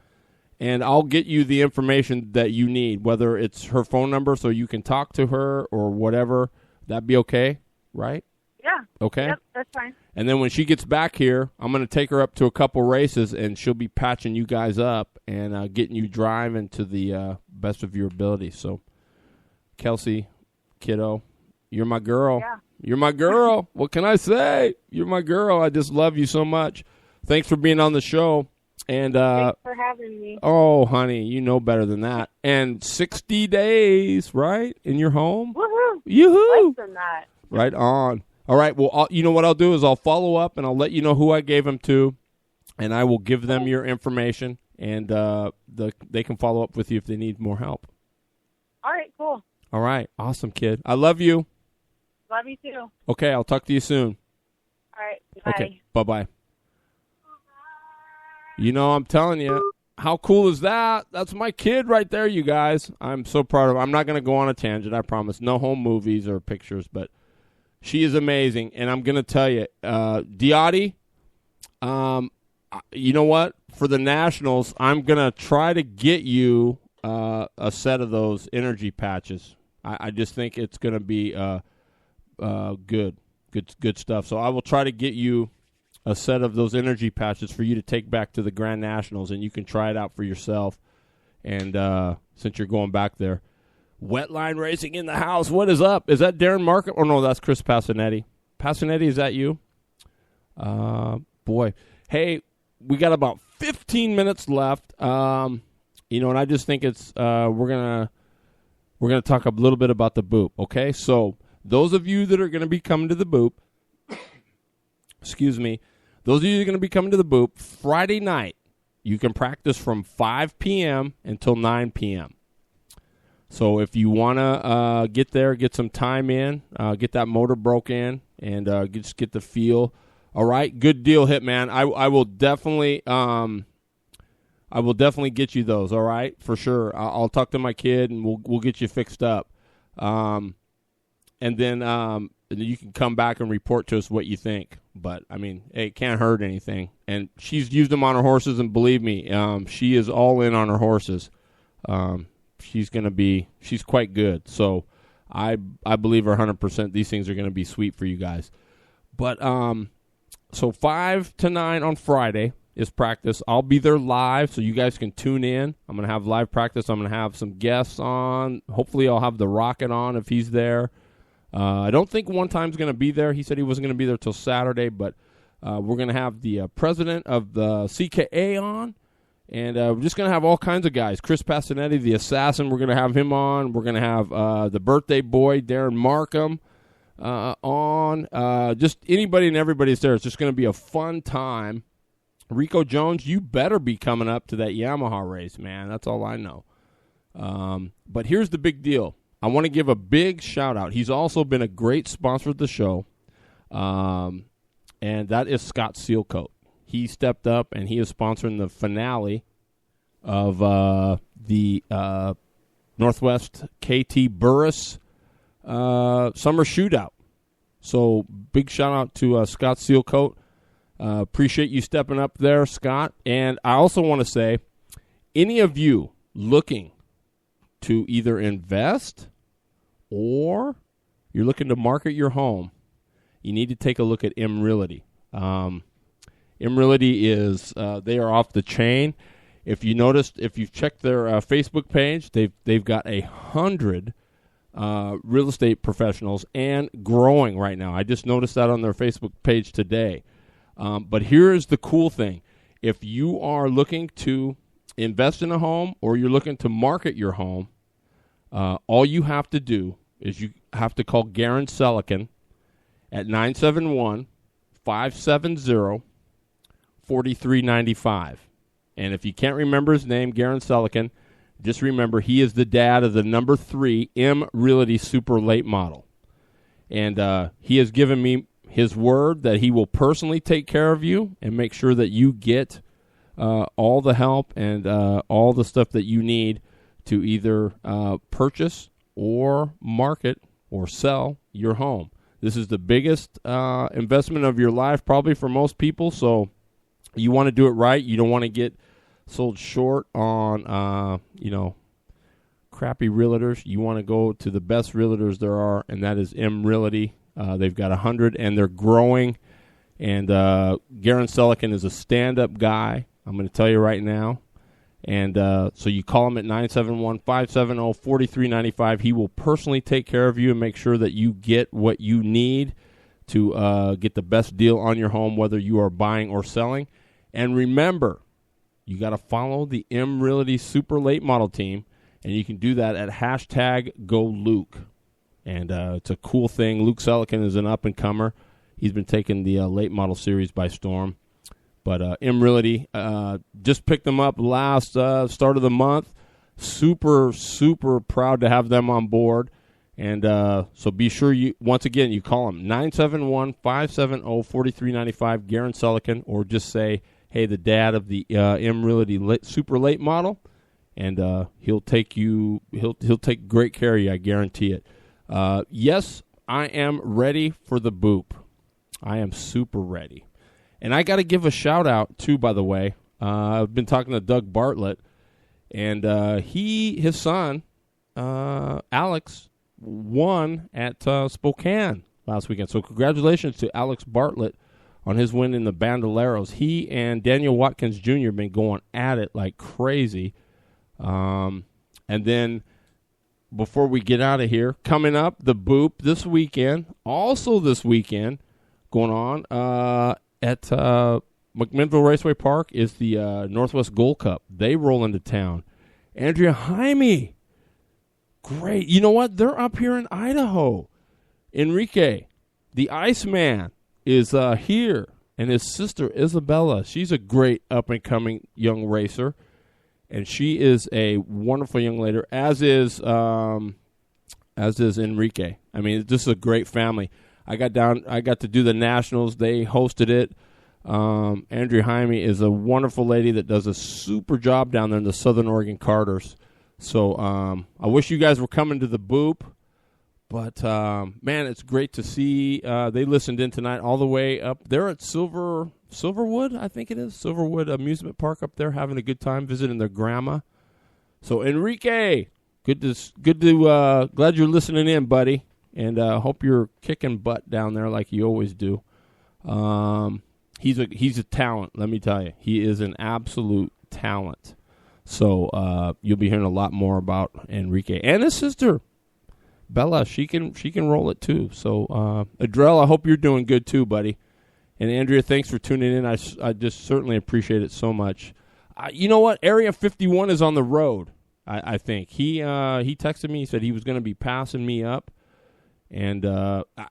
And I'll get you the information that you need, whether it's her phone number so you can talk to her or whatever. That'd be okay, right? Yeah. Okay? Yep, that's fine. And then when she gets back here, I'm going to take her up to a couple races, and she'll be patching you guys up and getting you driving to the best of your ability. So, Kelsey, kiddo, you're my girl. Yeah. You're my girl. What can I say? You're my girl. I just love you so much. Thanks for being on the show. And thanks for having me. Oh, honey, you know better than that. And 60 days, right, in your home? Woohoo! Yoo-hoo! Less than that. Right on. All right, well, you know what I'll do is I'll follow up, and I'll let you know who I gave them to, and I will give them your information, and they can follow up with you if they need more help. All right, cool. All right, awesome, kid. I love you. Love you too. Okay, I'll talk to you soon. All right, bye. Okay, bye-bye. I'm telling you, how cool is that? That's my kid right there, you guys. I'm so proud of him. I'm not going to go on a tangent, I promise. No home movies or pictures, but She is amazing, and I'm going to tell you, Diotti, you know what? For the Nationals, I'm going to try to get you a set of those energy patches. I just think it's going to be good stuff. So I will try to get you a set of those energy patches for you to take back to the Grand Nationals, and you can try it out for yourself. And since you're going back there. Wetline Racing in the house. What is up? Is that Darren Markham? Oh, no, that's Chris Passanetti. Passanetti, is that you? Boy. Hey, we got about 15 minutes left. And I just think it's we're gonna talk a little bit about the Boop. Okay, so those of you that are going to be coming to the Boop, excuse me, those of you that are going to be coming to the Boop Friday night, you can practice from 5 p.m. until 9 p.m. So if you want to get there, get some time in, get that motor broke in, and just get the feel. All right, good deal, Hitman. I will definitely get you those. All right, for sure. I'll talk to my kid and we'll get you fixed up. And then you can come back and report to us what you think. But I mean, hey, it can't hurt anything. And she's used them on her horses, and believe me, she is all in on her horses. She's quite good. So I believe her 100%. These things are going to be sweet for you guys. But so 5 to 9 on Friday is practice. I'll be there live, so you guys can tune in. I'm going to have live practice. I'm going to have some guests on. Hopefully I'll have the Rocket on if he's there. I don't think One Time's going to be there. He said he wasn't going to be there till Saturday, but we're going to have the president of the CKA on. And we're just going to have all kinds of guys. Chris Passanetti, the assassin, we're going to have him on. We're going to have the birthday boy, Darren Markham, on. Just anybody and everybody's there. It's just going to be a fun time. Rico Jones, you better be coming up to that Yamaha race, man. That's all I know. But here's the big deal. I want to give a big shout-out. He's also been a great sponsor of the show, and that is Scott Sealcoat. He stepped up, and he is sponsoring the finale of the Northwest KT Burris Summer Shootout. So big shout-out to Scott Sealcoat. Appreciate you stepping up there, Scott. And I also want to say, any of you looking to either invest or you're looking to market your home, you need to take a look at M Realty. M Realty is they are off the chain. If you noticed, if you've checked their Facebook page, they've got 100 real estate professionals and growing right now. I just noticed that on their Facebook page today. But here's the cool thing: if you are looking to invest in a home or you're looking to market your home, all you have to do is you have to call Garen Selican at 971-570-4395. And if you can't remember his name, Garen Selican, just remember he is the dad of the number 3 M Realty Super Late Model. And he has given me his word that he will personally take care of you and make sure that you get all the help and all the stuff that you need to either purchase or market or sell your home. This is the biggest investment of your life probably for most people, so you want to do it right. You don't want to get sold short on, crappy realtors. You want to go to the best realtors there are, and that is M Realty. They've got 100, and they're growing. And Garen Selican is a stand-up guy, I'm going to tell you right now. And so you call him at 971-570-4395. He will personally take care of you and make sure that you get what you need to get the best deal on your home, whether you are buying or selling. And remember, you got to follow the M Realty Super Late Model team, and you can do that at #GoLuke. And it's a cool thing. Luke Selican is an up-and-comer. He's been taking the late model series by storm. But M Realty just picked them up last start of the month. Super, super proud to have them on board. And so be sure you, once again, you call them 971-570-4395, Garen Selican, or just say, hey, the dad of the M Realty Super Late Model, and he'll take great care of you, I guarantee it. Yes, I am ready for the boop. I am super ready. And I got to give a shout-out, too, by the way. I've been talking to Doug Bartlett, and his son, Alex, won at Spokane last weekend. So congratulations to Alex Bartlett on his win in the Bandoleros. He and Daniel Watkins Jr. have been going at it like crazy. And then before we get out of here, coming up, the Boop this weekend. Also this weekend, going on at McMinnville Raceway Park is the Northwest Gold Cup. They roll into town. Andrea Jaime. Great. You know what? They're up here in Idaho. Enrique, the Iceman, is here. And his sister, Isabella, she's a great up-and-coming young racer. And she is a wonderful young lady, as is Enrique. I mean, this is a great family. I got to do the Nationals. They hosted it. Andrea Jaime is a wonderful lady that does a super job down there in the Southern Oregon Carters. So I wish you guys were coming to the Boop. But, man, it's great to see. They listened in tonight all the way up. They're at Silverwood, I think it is. Silverwood Amusement Park up there, having a good time, visiting their grandma. So, Enrique, glad you're listening in, buddy. And hope you're kicking butt down there like you always do. He's a talent, let me tell you. He is an absolute talent. So you'll be hearing a lot more about Enrique and his sister. Bella, she can roll it too. So, Adrell, I hope you're doing good too, buddy. And Andrea, thanks for tuning in. I just certainly appreciate it so much. You know what? Area 51 is on the road, I think. He texted me. He said he was going to be passing me up. And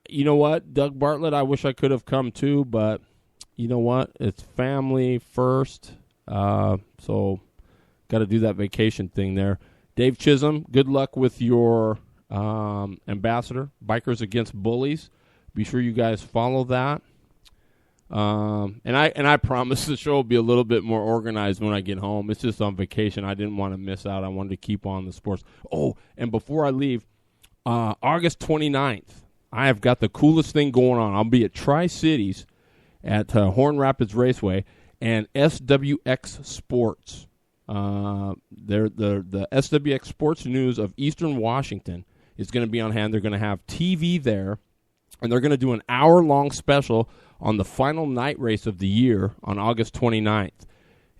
you know what? Doug Bartlett, I wish I could have come too, but you know what? It's family first. So got to do that vacation thing there. Dave Chisholm, good luck with your ambassador, Bikers Against Bullies. Be sure you guys follow that. And I promise the show will be a little bit more organized when I get home. It's just on vacation. I didn't want to miss out. I wanted to keep on the sports. Oh, and before I leave, August 29th, I have got the coolest thing going on. I'll be at Tri-Cities at Horn Rapids Raceway and SWX Sports. The SWX Sports News of Eastern Washington is going to be on hand. They're going to have TV there, and they're going to do an hour-long special on the final night race of the year on August 29th.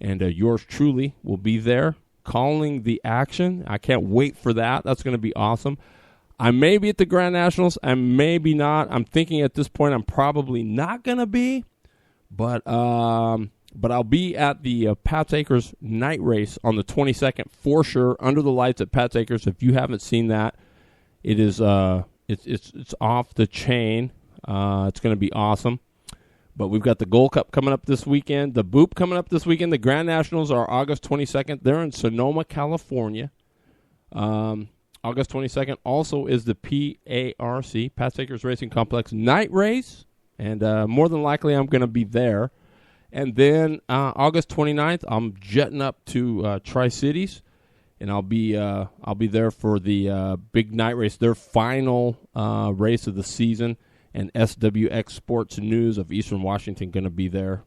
And yours truly will be there calling the action. I can't wait for that. That's going to be awesome. I may be at the Grand Nationals. I may be not. I'm thinking at this point I'm probably not going to be. But I'll be at the Pat's Acres night race on the 22nd for sure, under the lights at Pat's Acres. If you haven't seen that, it is it's off the chain. It's going to be awesome. But we've got the Gold Cup coming up this weekend, the Boop coming up this weekend. The Grand Nationals are August 22nd. They're in Sonoma, California. August 22nd also is the PARC, Pat's Acres Racing Complex night race. And more than likely I'm going to be there. And then August 29th, I'm jetting up to Tri-Cities, and I'll be there for the big night race, their final race of the season. And SWX Sports News of Eastern Washington going to be there,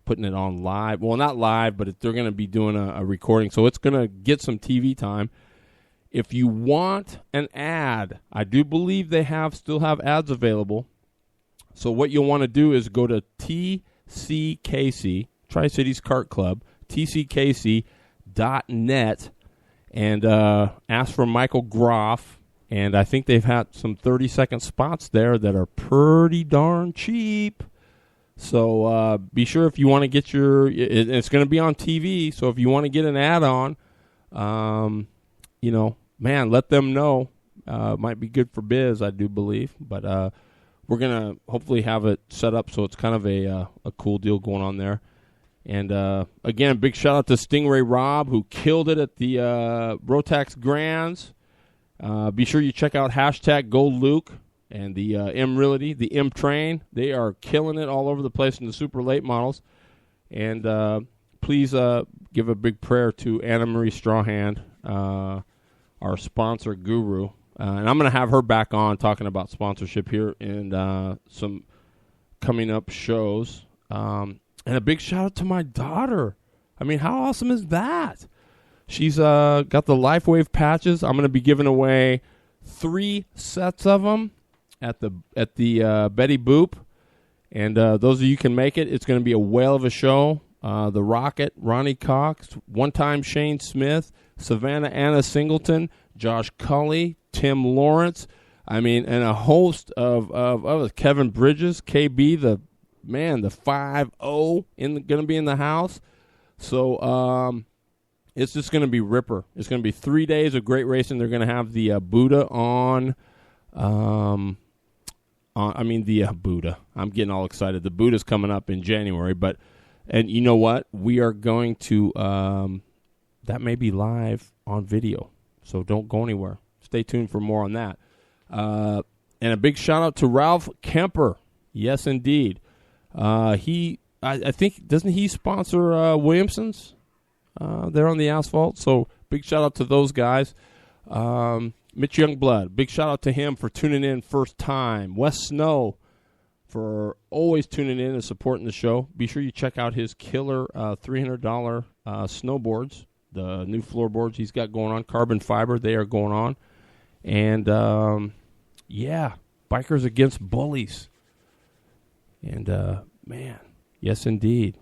putting it on live. Well, not live, but they're going to be doing a recording, so it's going to get some TV time. If you want an ad, I do believe they still have ads available. So what you'll want to do is go to TCKC, Tri-Cities Kart Club, tckc.net, and ask for Michael Groff. And I think they've had some 30-second spots there that are pretty darn cheap. So be sure if you want to get it's going to be on TV. So if you want to get an ad on, let them know. Might be good for biz, I do believe. But we're going to hopefully have it set up so it's kind of a cool deal going on there. And, again, big shout-out to Stingray Rob, who killed it at the Rotax Grands. Be sure you check out #GoLuke and the M-Realty, the M-Train. They are killing it all over the place in the super late models. And please give a big prayer to Anna Marie Strawhand, our sponsor guru. And I'm going to have her back on talking about sponsorship here and some coming up shows. And a big shout out to my daughter. I mean, how awesome is that? She's got the LifeWave patches. I'm going to be giving away 3 sets of them at the Betty Boop. And those of you can make it, it's going to be a whale of a show. The Rocket, Ronnie Cox, one-time Shane Smith, Savannah Anna Singleton, Josh Cully, Tim Lawrence. I mean, and a host of Kevin Bridges, KB, the 5-0, going to be in the house. So it's just going to be ripper. It's going to be 3 days of great racing. They're going to have the Buddha on. The Buddha. I'm getting all excited. The Buddha's coming up in January, and you know what? We are going to, that may be live on video, so don't go anywhere. Stay tuned for more on that. And a big shout out to Ralph Kemper. Yes, indeed. I think, doesn't he sponsor Williamson's there on the asphalt? So big shout out to those guys. Mitch Youngblood, big shout out to him for tuning in first time. Wes Snow for always tuning in and supporting the show. Be sure you check out his killer $300 snowboards, the new floorboards he's got going on, carbon fiber. They are going on. And, Bikers Against Bullies. And, yes, indeed.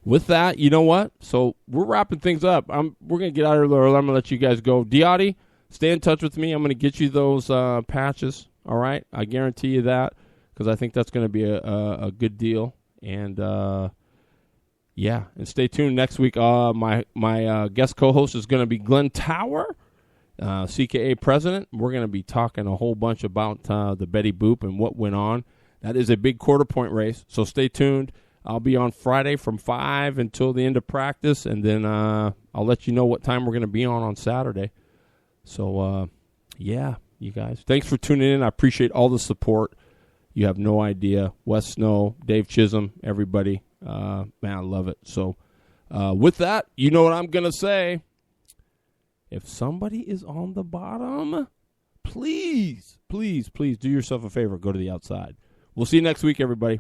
With that, you know what? So we're wrapping things up. We're going to get out of here. I'm going to let you guys go. Diotti, stay in touch with me. I'm going to get you those patches, all right? I guarantee you that because I think that's going to be a good deal. And, and stay tuned. Next week, my guest co-host is going to be Glenn Tower, CKA president. We're going to be talking a whole bunch about the Betty Boop and what went on. That is a big quarter-point race, so stay tuned. I'll be on Friday from 5 until the end of practice, and then I'll let you know what time we're going to be on Saturday. So, you guys. Thanks for tuning in. I appreciate all the support. You have no idea. Wes Snow, Dave Chisholm, everybody. Man, I love it. So, with that, you know what I'm going to say. If somebody is on the bottom, please, please, please do yourself a favor. Go to the outside. We'll see you next week, everybody.